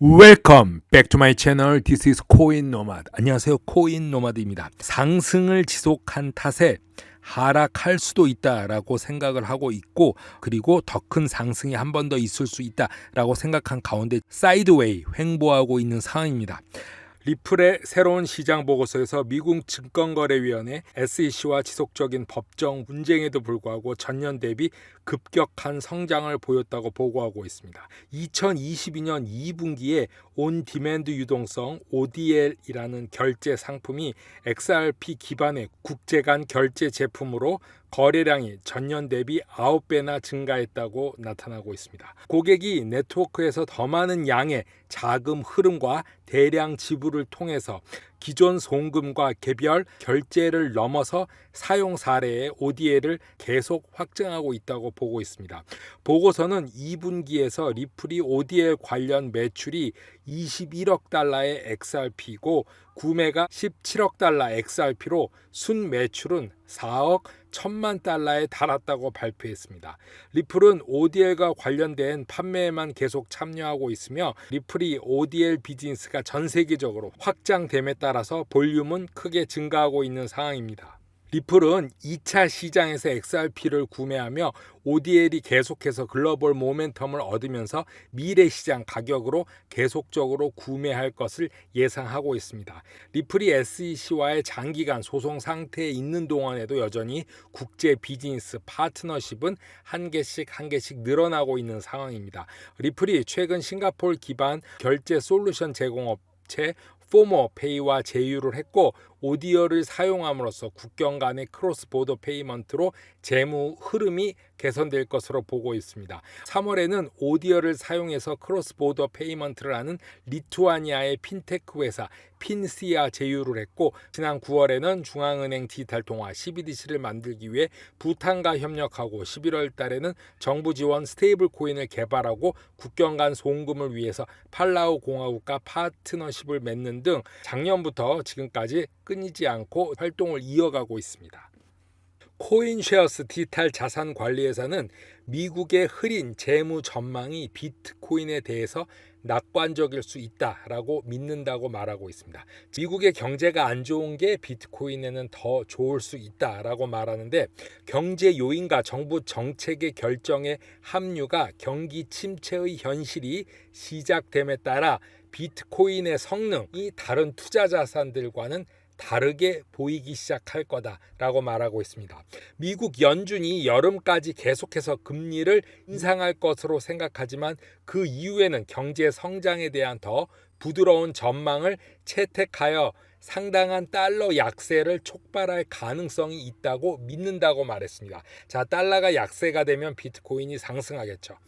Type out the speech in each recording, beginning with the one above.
Welcome back to my channel. This is 코인 노마드. 안녕하세요. 코인 노마드입니다. 상승을 지속한 탓에 하락할 수도 있다라고 생각을 하고 있고, 그리고 더 큰 상승이 한 번 더 있을 수 있다라고 생각한 가운데 사이드웨이 횡보하고 있는 상황입니다. 리플의 새로운 시장 보고서에서 미국 증권거래위원회 SEC와 지속적인 법정 분쟁에도 불구하고 전년 대비 급격한 성장을 보였다고 보고하고 있습니다. 2022년 2분기에 온 디맨드 유동성 ODL이라는 결제 상품이 XRP 기반의 국제 간 결제 제품으로 거래량이 전년 대비 9배나 증가했다고 나타나고 있습니다. 고객이 네트워크에서 더 많은 양의 자금 흐름과 대량 지불을 통해서 기존 송금과 개별 결제를 넘어서 사용 사례의 ODL을 계속 확증하고 있다고 보고 있습니다. 보고서는 2분기에서 리플이 ODL 관련 매출이 21억 달러의 XRP고 구매가 17억 달러 XRP로 순 매출은 4억 1천만 달러에 달았다고 발표했습니다. 리플은 ODL과 관련된 판매에만 계속 참여하고 있으며 리플이 ODL 비즈니스가 전 세계적으로 확장됨에 따라서 볼륨은 크게 증가하고 있는 상황입니다. 리플은 2차 시장에서 XRP를 구매하며 ODL이 계속해서 글로벌 모멘텀을 얻으면서 미래 시장 가격으로 계속적으로 구매할 것을 예상하고 있습니다. 리플이 SEC와의 장기간 소송 상태에 있는 동안에도 여전히 국제 비즈니스 파트너십은 한 개씩 늘어나고 있는 상황입니다. 리플이 최근 싱가포르 기반 결제 솔루션 제공업체 포모페이와 제휴를 했고 ODL을 사용함으로써 국경 간의 크로스 보더 페이먼트로 재무 흐름이 개선될 것으로 보고 있습니다. 3월에는 ODL을 사용해서 크로스 보더 페이먼트를 하는 리투아니아의 핀테크 회사 핀시아 제휴를 했고, 지난 9월에는 중앙은행 디지털 통화 CBDC를 만들기 위해 부탄과 협력하고 11월 달에는 정부 지원 스테이블 코인을 개발하고 국경 간 송금을 위해서 팔라우 공화국과 파트너십을 맺는 등 작년부터 지금까지 끊이지 않고 활동을 이어가고 있습니다. 코인쉐어스 디지털 자산 관리회사는 미국의 흐린 재무 전망이 비트코인에 대해서 낙관적일 수 있다라고 믿는다고 말하고 있습니다. 미국의 경제가 안 좋은 게 비트코인에는 더 좋을 수 있다라고 말하는데, 경제 요인과 정부 정책의 결정의 합류가 경기 침체의 현실이 시작됨에 따라 비트코인의 성능이 다른 투자 자산들과는 다르게 보이기 시작할 거다라고 말하고 있습니다. 미국 연준이 여름까지 계속해서 금리를 인상할 것으로 생각하지만 그 이후에는 경제 성장에 대한 더 부드러운 전망을 채택하여 상당한 달러 약세를 촉발할 가능성이 있다고 믿는다고 말했습니다. 자, 달러가 약세가 되면 비트코인이 상승하겠죠.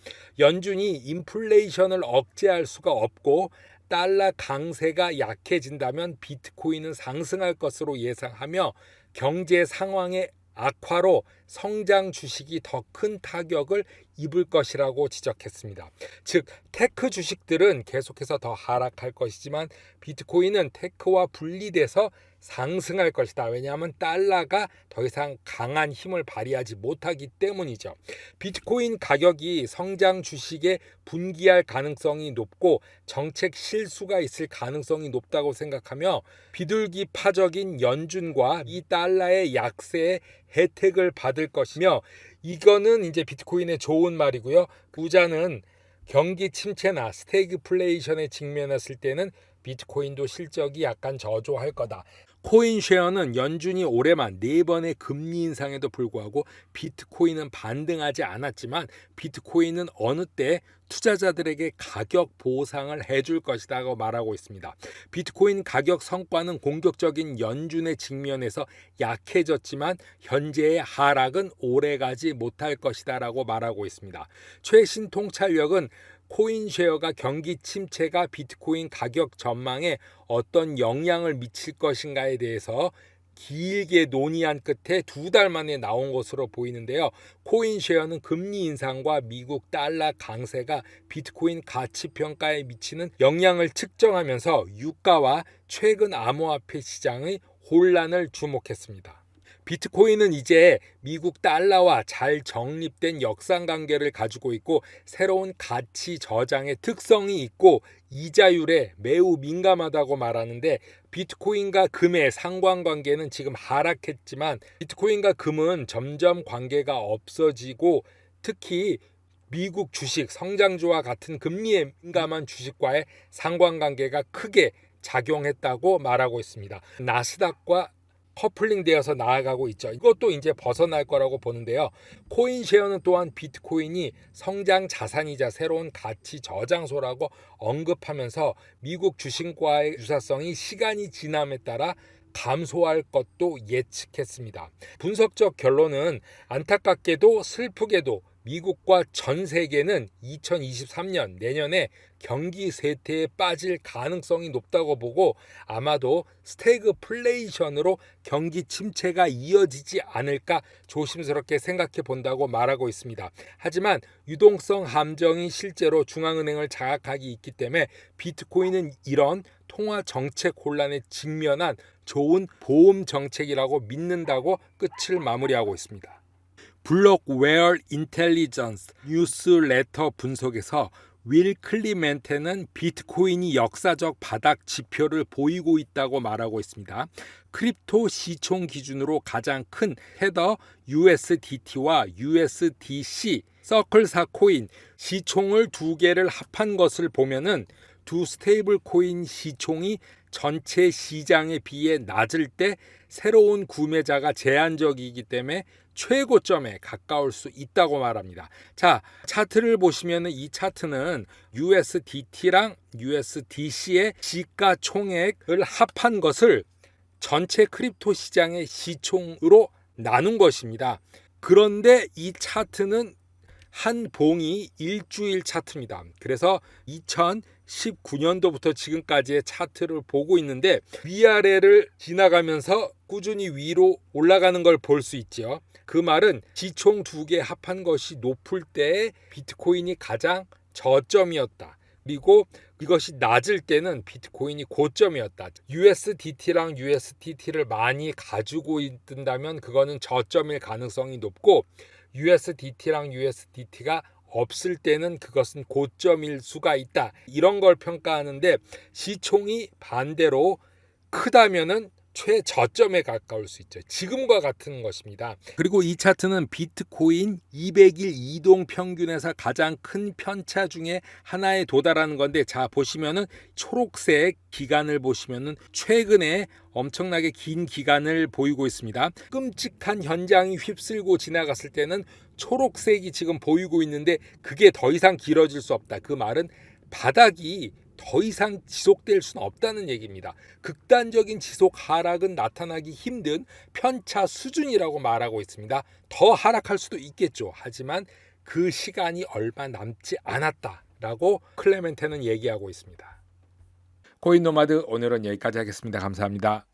연준이 인플레이션을 억제할 수가 없고 달러 강세가 약해진다면 비트코인은 상승할 것으로 예상하며, 경제 상황의 악화로 성장 주식이 더 큰 타격을 입을 것이라고 지적했습니다. 즉, 테크 주식들은 계속해서 더 하락할 것이지만 비트코인은 테크와 분리돼서 상승할 것이다. 왜냐하면 달러가 더 이상 강한 힘을 발휘하지 못하기 때문이죠. 비트코인 가격이 성장 주식에 분기할 가능성이 높고 정책 실수가 있을 가능성이 높다고 생각하며, 비둘기파적인 연준과 이 달러의 약세에 혜택을 받을 것이며, 이거는 이제 비트코인의 좋은 말이고요. 부자는 경기 침체나 스태그플레이션에 직면했을 때는 비트코인도 실적이 약간 저조할 거다. 코인쉐어는 연준이 올해만 4번의 금리 인상에도 불구하고 비트코인은 반등하지 않았지만 비트코인은 어느 때 투자자들에게 가격 보상을 해줄 것이라고 말하고 있습니다. 비트코인 가격 성과는 공격적인 연준의 직면에서 약해졌지만 현재의 하락은 오래가지 못할 것이다라고 말하고 있습니다. 최신 통찰력은 코인쉐어가 경기 침체가 비트코인 가격 전망에 어떤 영향을 미칠 것인가에 대해서 길게 논의한 끝에 2달 만에 나온 것으로 보이는데요. 코인쉐어는 금리 인상과 미국 달러 강세가 비트코인 가치 평가에 미치는 영향을 측정하면서 유가와 최근 암호화폐 시장의 혼란을 주목했습니다. 비트코인은 이제 미국 달러와 잘 정립된 역상 관계를 가지고 있고 새로운 가치 저장의 특성이 있고 이자율에 매우 민감하다고 말하는데, 비트코인과 금의 상관관계는 지금 하락했지만 비트코인과 금은 점점 관계가 없어지고, 특히 미국 주식 성장주와 같은 금리에 민감한 주식과의 상관관계가 크게 작용했다고 말하고 있습니다. 나스닥과 커플링 되어서 나아가고 있죠. 이것도 이제 벗어날 거라고 보는데요. 코인쉐어는 또한 비트코인이 성장 자산이자 새로운 가치 저장소라고 언급하면서 미국 주식과의 유사성이 시간이 지남에 따라 감소할 것도 예측했습니다. 분석적 결론은 안타깝게도 슬프게도 미국과 전 세계는 2023년 내년에 경기 쇠퇴에 빠질 가능성이 높다고 보고, 아마도 스태그플레이션으로 경기 침체가 이어지지 않을까 조심스럽게 생각해 본다고 말하고 있습니다. 하지만 유동성 함정이 실제로 중앙은행을 장악하기 있기 때문에 비트코인은 이런 통화 정책 혼란에 직면한 좋은 보험 정책이라고 믿는다고 끝을 마무리하고 있습니다. 블록웨어 인텔리전스 뉴스레터 분석에서 윌 클리멘테는 비트코인이 역사적 바닥 지표를 보이고 있다고 말하고 있습니다. 크립토 시총 기준으로 가장 큰 테더 USDT와 USDC 서클사 코인 시총을 두 개를 합한 것을 보면은 두 스테이블 코인 시총이 전체 시장에 비해 낮을 때 새로운 구매자가 제한적이기 때문에 최고점에 가까울 수 있다고 말합니다. 자, 차트를 보시면 이 차트는 USDT랑 USDC의 시가총액을 합한 것을 전체 크립토 시장의 시총으로 나눈 것입니다. 그런데 이 차트는 한 봉이 일주일 차트입니다. 그래서 2019년도부터 지금까지의 차트를 보고 있는데 위아래를 지나가면서 꾸준히 위로 올라가는 걸 볼 수 있죠. 그 말은 시총 두 개 합한 것이 높을 때 비트코인이 가장 저점이었다. 그리고 이것이 낮을 때는 비트코인이 고점이었다. USDT랑 USDT를 많이 가지고 있다면 그거는 저점일 가능성이 높고, USDT랑 USDT가 없을 때는 그것은 고점일 수가 있다. 이런 걸 평가하는데, 시총이 반대로 크다면은 최저점에 가까울 수 있죠. 지금과 같은 것입니다. 그리고 이 차트는 비트코인 200일 이동 평균에서 가장 큰 편차 중에 하나에 도달하는 건데, 자 보시면은 초록색 기간을 보시면은 최근에 엄청나게 긴 기간을 보이고 있습니다. 끔찍한 현장이 휩쓸고 지나갔을 때는 초록색이 지금 보이고 있는데 그게 더 이상 길어질 수 없다. 그 말은 바닥이 더 이상 지속될 수는 없다는 얘기입니다. 극단적인 지속 하락은 나타나기 힘든 편차 수준이라고 말하고 있습니다. 더 하락할 수도 있겠죠. 하지만 그 시간이 얼마 남지 않았다라고 클레멘테는 얘기하고 있습니다. 코인 노마드 오늘은 여기까지 하겠습니다. 감사합니다.